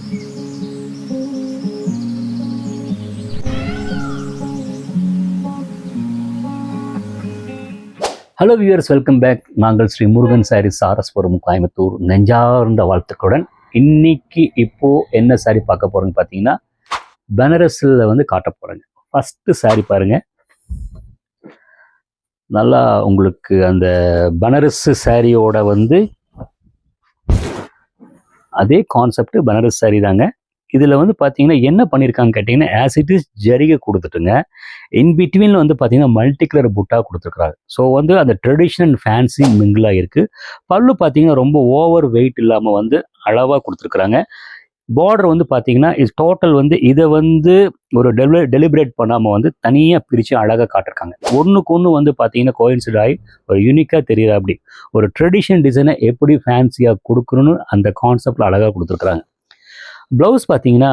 Hello viewers, welcome back. நாங்கள் ஸ்ரீ முருகன் சாரீஸ் சாரஸ்வரம் கோயம்புத்தூர் நெஞ்சார்ந்த வாழ்த்துக்களுடன் இன்னைக்கு என்ன சாரி பார்க்க போறோம்னு பார்த்தீங்கன்னா, பனாரஸில் காட்ட போறேங்க. ஃபர்ஸ்ட் சாரி பாருங்க. நல்லா உங்களுக்கு அந்த பனாரஸ் சாரியோட அதே கான்செப்ட் பனாரஸ் சாரி தாங்க. இதில் பார்த்தீங்கன்னா என்ன பண்ணியிருக்காங்க கேட்டிங்கன்னா, ஆஸ் இட் இஸ் ஜரிகை கொடுத்துட்டுங்க. இன் பிட்வீனில் பார்த்தீங்கன்னா மல்டி கலர் புட்டா கொடுத்துருக்குறாங்க. ஸோ அந்த ட்ரெடிஷ்னல் ஃபேன்சி மிங்கிளாக இருக்குது. பல்லு பார்த்தீங்கன்னா ரொம்ப ஓவர் வெயிட் இல்லாமல் அளவாக கொடுத்துருக்குறாங்க. பார்டர் பார்த்தீங்கன்னா இது டோட்டல் இதை ஒரு டெலிபரேட் பண்ணாமல் தனியாக பிரித்து அழகாக காட்டிருக்காங்க. ஒன்றுக்கு ஒன்று பார்த்தீங்கன்னா கோயின்சிட் ஆகி ஒரு யூனிக்காக தெரியுது. அப்படி ஒரு ட்ரெடிஷ்னல் டிசைனை எப்படி ஃபேன்சியாக கொடுக்கணும்னு அந்த கான்செப்டில் அழகாக கொடுத்துருக்குறாங்க. ப்ளவுஸ் பார்த்தீங்கன்னா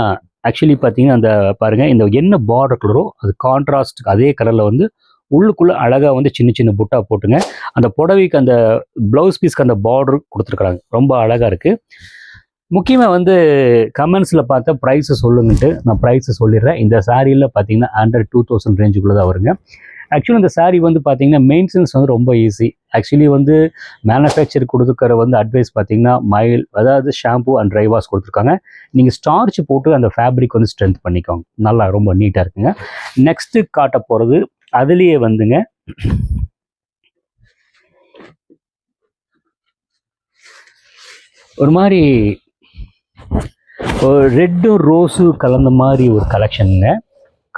ஆக்சுவலி பார்த்தீங்கன்னா அந்த பாருங்கள், இந்த என்ன பார்டர் கலரோ அது கான்ட்ராஸ்ட் அதே கலரில் உள்ளுக்குள்ளே அழகாக சின்ன சின்ன புட்டா போட்டுங்க. அந்த புடவைக்கு அந்த ப்ளவுஸ் பீஸ்க்கு அந்த பார்டர் கொடுத்துருக்குறாங்க. ரொம்ப அழகாக இருக்குது. முக்கியமாக கமெண்ட்ஸில் பார்த்தா ப்ரைஸை சொல்லுங்கன்ட்டு நான் ப்ரைஸை சொல்லிடுறேன். இந்த சாரியில் பார்த்தீங்கன்னா அண்டர் 2000 ரேஞ்சுக்குள்ளே தான் வருங்க. ஆக்சுவலி இந்த சாரீ பார்த்தீங்கன்னா மெயின்டெனன்ஸ் ரொம்ப ஈஸி. ஆக்சுவலி மேனுஃபேக்சர் கொடுத்துக்கிற அட்வைஸ் பார்த்தீங்கன்னா மைல், அதாவது ஷாம்பு அண்ட் ட்ரை வாஷ் கொடுத்துருக்காங்க. நீங்கள் ஸ்டார்ச் போட்டு அந்த ஃபேப்ரிக் ஸ்ட்ரென்த் பண்ணிக்கோங்க. நல்லா ரொம்ப நீட்டாக இருக்குங்க. நெக்ஸ்ட்டு காட்ட போகிறது அதுலேயே ஒரு மாதிரி ரெட்டும் ரோஸும் கலந்த மாதிரி ஒரு கலெக்ஷனுங்க.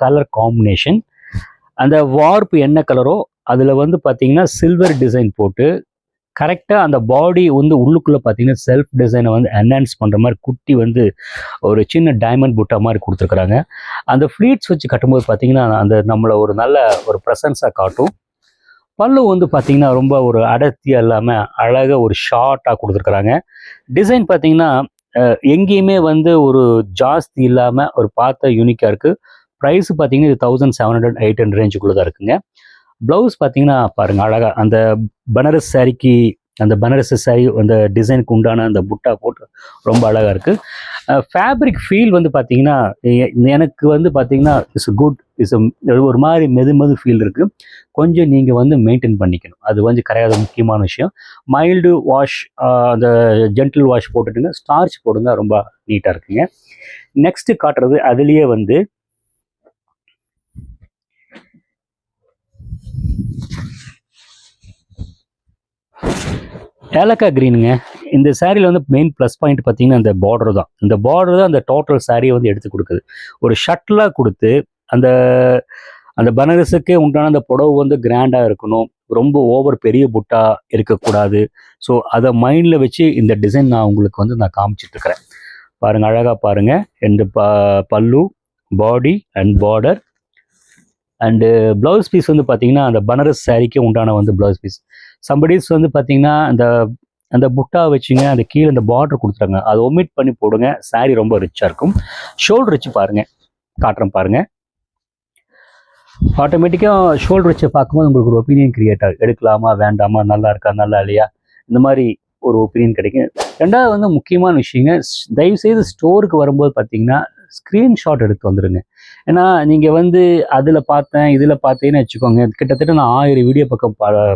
கலர் காம்பினேஷன் அந்த வார்ப்பு என்ன கலரோ அதில் பார்த்தீங்கன்னா சில்வர் டிசைன் போட்டு கரெக்டாக அந்த பாடி உள்ளுக்குள்ளே பார்த்தீங்கன்னா செல்ஃப் டிசைனை என்ஹான்ஸ் பண்ணுற மாதிரி குட்டி ஒரு சின்ன டைமண்ட் புட்டா மாதிரி கொடுத்துருக்குறாங்க. அந்த ஃப்ளீட்ஸ் வச்சு கட்டும்போது பார்த்தீங்கன்னா அந்த நம்மளை ஒரு நல்ல ஒரு ப்ரெசன்ஸாக காட்டும். பல்லு பார்த்தீங்கன்னா ரொம்ப ஒரு அடர்த்தியாக இல்லாமல் அழகாக ஒரு ஷார்ட்டாக கொடுத்துருக்குறாங்க. டிசைன் பார்த்தீங்கன்னா எங்கேயுமே ஒரு ஜாஸ்தி இல்லாமல் ஒரு பார்த்த யூனிக்காக இருக்குது. ப்ரைஸ் பார்த்தீங்கன்னா இது 1700-800 ரேஞ்சுக்குள்ளே தான் இருக்குங்க. ப்ளவுஸ் பார்த்தீங்கன்னா பாருங்கள் அழகாக அந்த பனாரஸ் சாரிக்கு அந்த பனாரஸ் சாரி அந்த டிசைனுக்கு உண்டான அந்த புட்டா போட்டு ரொம்ப அழகாக இருக்குது. ஃபேப்ரிக் ஃபீல் பார்த்தீங்கன்னா எனக்கு பார்த்தீங்கன்னா இட்ஸ் குட், ஒரு மாதிரி மெது ஃபீல் இருக்குது. கொஞ்சம் நீங்கள் மெயின்டைன் பண்ணிக்கணும். அது கரையாத முக்கியமான விஷயம். மைல்டு வாஷ், அந்த ஜென்டில் வாஷ் போட்டுட்டுங்க, ஸ்டார்ச் போடுங்க, ரொம்ப நீட்டாக இருக்குங்க. நெக்ஸ்ட்டு காட்டுறது அதுலேயே ஏலக்காய் க்ரீனுங்க. இந்த சாரியில் மெயின் ப்ளஸ் பாயிண்ட் பார்த்தீங்கன்னா அந்த பார்டர் தான். இந்த பார்டர் தான் அந்த டோட்டல் சாரியை எடுத்து கொடுக்குது. ஒரு ஷர்ட்லாக கொடுத்து அந்த அந்த பனாரஸுக்கே உண்டான அந்த புடவை கிராண்டாக இருக்கணும். ரொம்ப ஓவர் பெரிய புட்டா இருக்கக்கூடாது. ஸோ அதை மைண்டில் வச்சு இந்த டிசைன் நான் உங்களுக்கு நான் காமிச்சிட்ருக்கிறேன். பாருங்கள், அழகாக பாருங்கள். இந்த pallu, body and border and blouse piece பார்த்தீங்கன்னா அந்த பனாரஸ் சாரிக்கே உண்டான ப்ளவுஸ் பீஸ். சம்படிஸ் பார்த்தீங்கன்னா அந்த அந்த புட்டா வச்சுங்க அந்த கீழே அந்த பார்டர் கொடுத்துறாங்க. அதை ஒமிட் பண்ணி போடுங்க. சாரி ரொம்ப ரிச்சாக இருக்கும். ஷோல்டர் வச்சு பாருங்கள், காட்டுறேன் பாருங்கள். ஆட்டோமேட்டிக்காக ஷோல்டர் வச்சு பார்க்கும்போது உங்களுக்கு ஒரு ஒப்பீனியன் கிரியேட் ஆகும். எடுக்கலாமா வேண்டாமா, நல்லா இருக்கா நல்லா இல்லையா, இந்த மாதிரி ஒரு ஒப்பீனியன் கிடைக்கும். ரெண்டாவது முக்கியமான விஷயங்க, தயவுசெய்து ஸ்டோருக்கு வரும்போது பார்த்தீங்கன்னா ஸ்க்ரீன்ஷாட் எடுத்து வந்துடுங்க. ஏன்னா நீங்கள் அதில் பார்த்தேன் இதில் பார்த்தேன்னு வச்சுக்கோங்க, கிட்டத்தட்ட நான் 1000 வீடியோ பக்கம்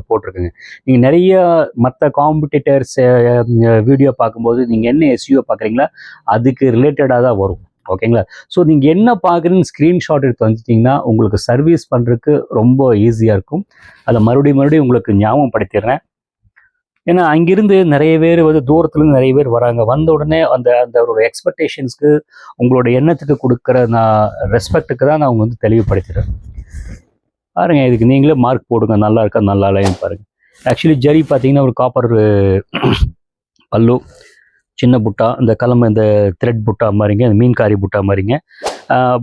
போட்டிருக்கேங்க. நீங்கள் நிறைய மற்ற காம்படிட்டர்ஸ் வீடியோ பார்க்கும்போது நீங்கள் என்ன எஸ்யூ பார்க்குறீங்களா அதுக்கு ரிலேட்டடாக தான் வரும். ஓகேங்களா? ஸோ நீங்கள் என்ன பார்க்குறீங்கன்னு ஸ்க்ரீன்ஷாட் எடுத்து வந்துட்டிங்கன்னா உங்களுக்கு சர்வீஸ் பண்ணுறதுக்கு ரொம்ப ஈஸியாக இருக்கும். அதை மறுபடியும் உங்களுக்கு ஞாபகப்படுத்திடுறேன். ஏன்னா அங்கிருந்து நிறைய பேர் தூரத்துலேருந்து நிறைய பேர் வராங்க. வந்த உடனே அந்த அந்த ஒரு எக்ஸ்பெக்டேஷன்ஸ்க்கு உங்களோட எண்ணத்துக்கு கொடுக்குற நான் ரெஸ்பெக்ட்டுக்கு தான் நான் அவங்க தெளிவுபடுத்திடுறேன். பாருங்கள், இதுக்கு நீங்களே மார்க் போடுங்க, நல்லா இருக்கா நல்லா இல்லைன்னு பாருங்கள். ஆக்சுவலி ஜரி பார்த்தீங்கன்னா ஒரு காப்பர் பல்லு, சின்ன புட்டா, இந்த கிழமை இந்த த்ரெட் புட்டா மாதிரிங்க, இந்த மீன்காரி புட்டா மாதிரிங்க.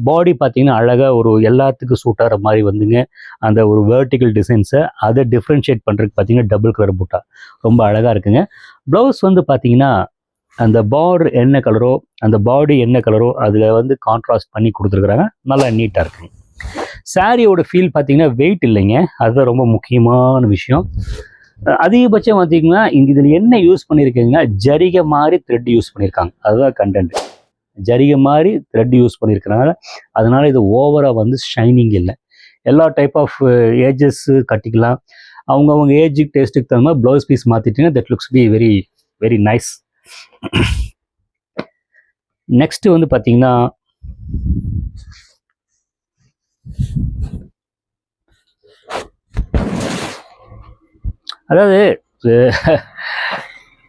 பாடி பார்த்தீங்கன்னா அழகாக ஒரு எல்லாத்துக்கும் சூட் ஆகிற மாதிரி அந்த ஒரு வேர்ட்டிக்கல் டிசைன்ஸை அதை டிஃப்ரென்ஷியேட் பண்ணுறதுக்கு பார்த்தீங்கன்னா டபுள் கலர் புட்டா ரொம்ப அழகாக இருக்குங்க. ப்ளவுஸ் பார்த்தீங்கன்னா அந்த பார்டர் என்ன கலரோ அந்த பாடி என்ன கலரோ அதில் கான்ட்ராஸ்ட் பண்ணி கொடுத்துருக்குறாங்க. நல்லா நீட்டாக இருக்குங்க. சாரியோட ஃபீல் பார்த்தீங்கன்னா வெயிட் இல்லைங்க, அதுதான் ரொம்ப முக்கியமான விஷயம். அதிகபட்சம் பார்த்தீங்கன்னா இதில் என்ன யூஸ் பண்ணியிருக்கீங்கன்னா ஜரிகை மாதிரி த்ரெட் யூஸ் பண்ணியிருக்காங்க, அதுதான் கண்டென்ட். ஜரிகை மாதிரி த்ரெட் யூஸ் பண்ணியிருக்கிறனால அதனால இது ஓவராக வந்து ஷைனிங் இல்லை. எல்லா டைப் ஆஃப் ஏஜஸ் கட்டிக்கலாம். அவங்கவுங்க ஏஜுக்கு டேஸ்ட்டுக்கு தகுந்த மாதிரி ப்ளவுஸ் பீஸ் மாற்றிட்டிங்கன்னா that looks be very very nice. Next வந்து பார்த்தீங்கன்னா அதாவது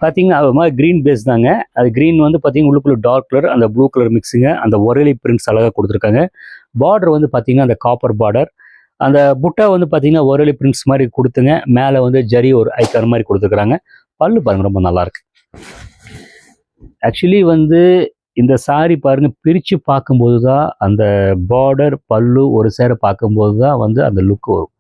பார்த்தீங்கன்னா அது மாதிரி க்ரீன் பேஸ் தாங்க. அது க்ரீன் வந்து பார்த்தீங்கன்னா உள்ளுக்குள்ள டார்க் கலர், அந்த ப்ளூ கலர் மிக்ஸுங்க, அந்த ஒரேலி பிரிண்ட்ஸ் அழகாக கொடுத்துருக்காங்க. பார்டர் வந்து பார்த்தீங்கன்னா அந்த காப்பர் பார்டர், அந்த புட்டா வந்து பார்த்தீங்கன்னா ஒரேலி பிரிண்ட்ஸ் மாதிரி கொடுத்துங்க. மேலே வந்து ஜரி ஒரு ஐக்கார் மாதிரி கொடுத்துருக்குறாங்க. பல்லு பாருங்கள் ரொம்ப நல்லாயிருக்கு. ஆக்சுவலி வந்து இந்த சாரி பாருங்கள் பிரித்து பார்க்கும்போது தான் அந்த பார்டர் பல்லு ஒரு சேர பார்க்கும்போது தான் வந்து அந்த லுக் வரும்.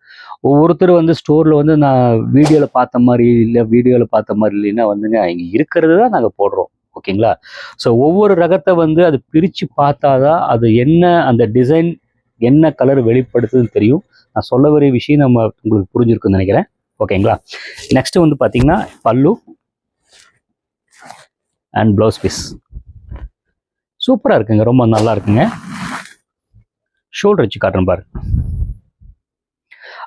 ஒவ்வொருத்தர் வந்து ஸ்டோரில் வந்து நான் வீடியோவில் பார்த்த மாதிரி இல்லை, வீடியோவில் பார்த்த மாதிரி இல்லைன்னா வந்துங்க இங்கே இருக்கிறது தான் நாங்கள் போடுறோம். ஓகேங்களா? ஸோ ஒவ்வொரு ரகத்தை வந்து அது பிரித்து பார்த்தா தான் அது என்ன அந்த டிசைன் என்ன கலர் வெளிப்படுத்துதுன்னு தெரியும். நான் சொல்ல வர விஷயம் நம்ம உங்களுக்கு புரிஞ்சிருக்குன்னு நினைக்கிறேன். ஓகேங்களா? நெக்ஸ்ட்டு வந்து பார்த்தீங்கன்னா பல்லு அண்ட் ப்ளவுஸ் பீஸ் சூப்பராக இருக்குங்க, ரொம்ப நல்லா இருக்குங்க. ஷோல்டர் வச்சு காட்டுறேன் பாரு.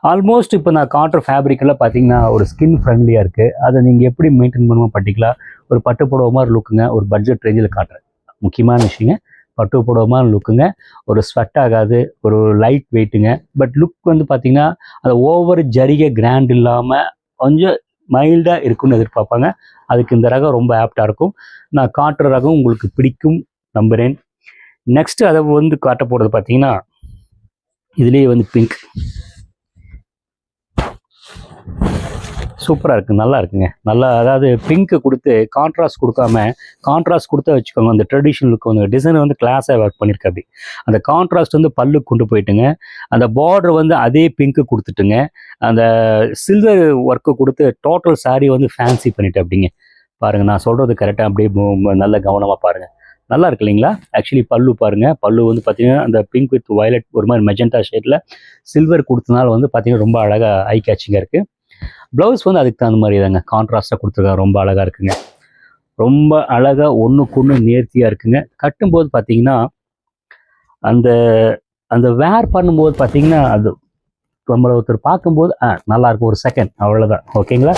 ஆல்மோஸ்ட் இப்போ நான் காட்டுற ஃபேப்ரிக்கெல்லாம் பார்த்தீங்கன்னா ஒரு ஸ்கின் ஃப்ரெண்ட்லியாக இருக்குது. அதை நீங்கள் எப்படி மெயின்டைன் பண்ணுவோம் பர்டிகுலர் ஒரு பட்டு புடவை மாதிரி லுக்குங்க. ஒரு பட்ஜெட் ரேஞ்சில் காட்டுறேன். முக்கியமான விஷயங்க பட்டு புடவை மாதிரி லுக்குங்க. ஒரு ஸ்வெட் ஆகாது, ஒரு லைட் வெயிட்டுங்க. பட் லுக் வந்து பார்த்தீங்கன்னா அந்த ஓவர் ஜரிகை கிராண்ட் இல்லாமல் கொஞ்சம் மைல்டாக இருக்குன்னு எதிர்பார்ப்பாங்க. அதுக்கு இந்த ரகம் ரொம்ப ஆப்டாக இருக்கும். நான் காட்டுற ரகம் உங்களுக்கு பிடிக்கும் நம்புகிறேன். நெக்ஸ்ட்டு அதை வந்து காட்ட போகிறது பார்த்தீங்கன்னா இதுலேயே வந்து பிங்க் சூப்பராக இருக்குது, நல்லா இருக்குங்க. நல்லா அதாவது பிங்க்கு கொடுத்து கான்ட்ராஸ்ட் கொடுக்காம, கான்ட்ராஸ்ட் கொடுத்தா வச்சுக்கோங்க அந்த ட்ரெடிஷ்னல் லுக் வந்து டிசைன் வந்து கிளாஸாக ஒர்க் பண்ணியிருக்க. அப்படி அந்த கான்ட்ராஸ்ட் வந்து பல்லுக்கு கொண்டு போயிட்டுங்க. அந்த பார்டர் வந்து அதே பிங்க்கு கொடுத்துட்டுங்க. அந்த சில்வர் ஒர்க்கு கொடுத்து டோட்டல் சாரீ வந்து ஃபேன்சி பண்ணிட்டு அப்படிங்க. பாருங்கள் நான் சொல்கிறது கரெக்டாக அப்படியே நல்ல கவனமாக பாருங்கள். நல்லா இருக்கு இல்லைங்களா? ஆக்சுவலி பல்லு பாருங்கள். பல்லு வந்து பார்த்தீங்கன்னா அந்த பிங்க் வித் வயலட் ஒரு மாதிரி மெஜெண்டா ஷேடில் சில்வர் கொடுத்தனால வந்து பார்த்தீங்கன்னா ரொம்ப அழகாக ஐ கேச்சிங்காக இருக்குது. ப்ளவுஸ் வந்து அதுக்கு தகுந்த மாதிரி தாங்க கான்ட்ராஸ்ட்டாக கொடுத்துருக்காங்க. ரொம்ப அழகாக இருக்குங்க, ரொம்ப அழகாக ஒன்றுக்கு ஒன்று நேர்த்தியாக இருக்குங்க. கட்டும்போது பார்த்தீங்கன்னா அந்த அந்த வேர் பண்ணும்போது பார்த்தீங்கன்னா அது நம்மளை ஒருத்தர் பார்க்கும்போது நல்லாயிருக்கும் ஒரு செகண்ட், அவ்வளோதான். ஓகேங்களா?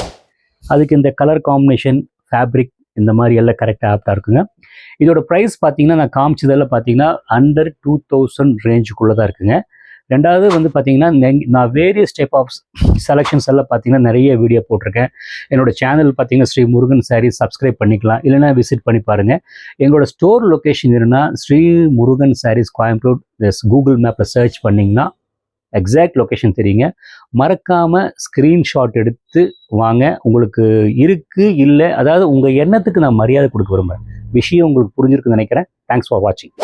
அதுக்கு இந்த கலர் காம்பினேஷன் ஃபேப்ரிக் இந்த மாதிரி எல்லாம் கரெக்டாக ஆப்டாக இருக்குங்க. இதோட ப்ரைஸ் பார்த்தீங்கன்னா நான் காமிச்சதெல்லாம் பார்த்தீங்கன்னா அண்டர் 2000 ரேஞ்சுக்குள்ளே தான் இருக்குங்க. ரெண்டாவது வந்து பார்த்தீங்கன்னா நான் வேரியஸ் டைப் ஆஃப் செலெக்ஷன்ஸ் எல்லாம் பார்த்தீங்கன்னா நிறைய வீடியோ போட்டிருக்கேன். என்னோட சேனல் பார்த்தீங்கன்னா ஸ்ரீ முருகன் சாரீஸ் சப்ஸ்கிரைப் பண்ணிக்கலாம், இல்லைனா விசிட் பண்ணி பாருங்கள். எங்களோட ஸ்டோர் லொக்கேஷன் என்னன்னா ஸ்ரீ முருகன் சாரீஸ் கோயம்புத்தூர். கூகுள் மேப்பில் சர்ச் பண்ணிங்கன்னா எக்ஸாக்ட் லொக்கேஷன் தெரியுங்க. மறக்காமல் ஸ்க்ரீன்ஷாட் எடுத்து வாங்க. உங்களுக்கு இருக்குது இல்லை, அதாவது உங்கள் எண்ணத்துக்கு நான் மரியாதை கொடுக்க விரும்புகிறேன். விஷயம் உங்களுக்கு புரிஞ்சிருக்குன்னு நினைக்கிறேன். தேங்க்ஸ் ஃபார் வாட்சிங்.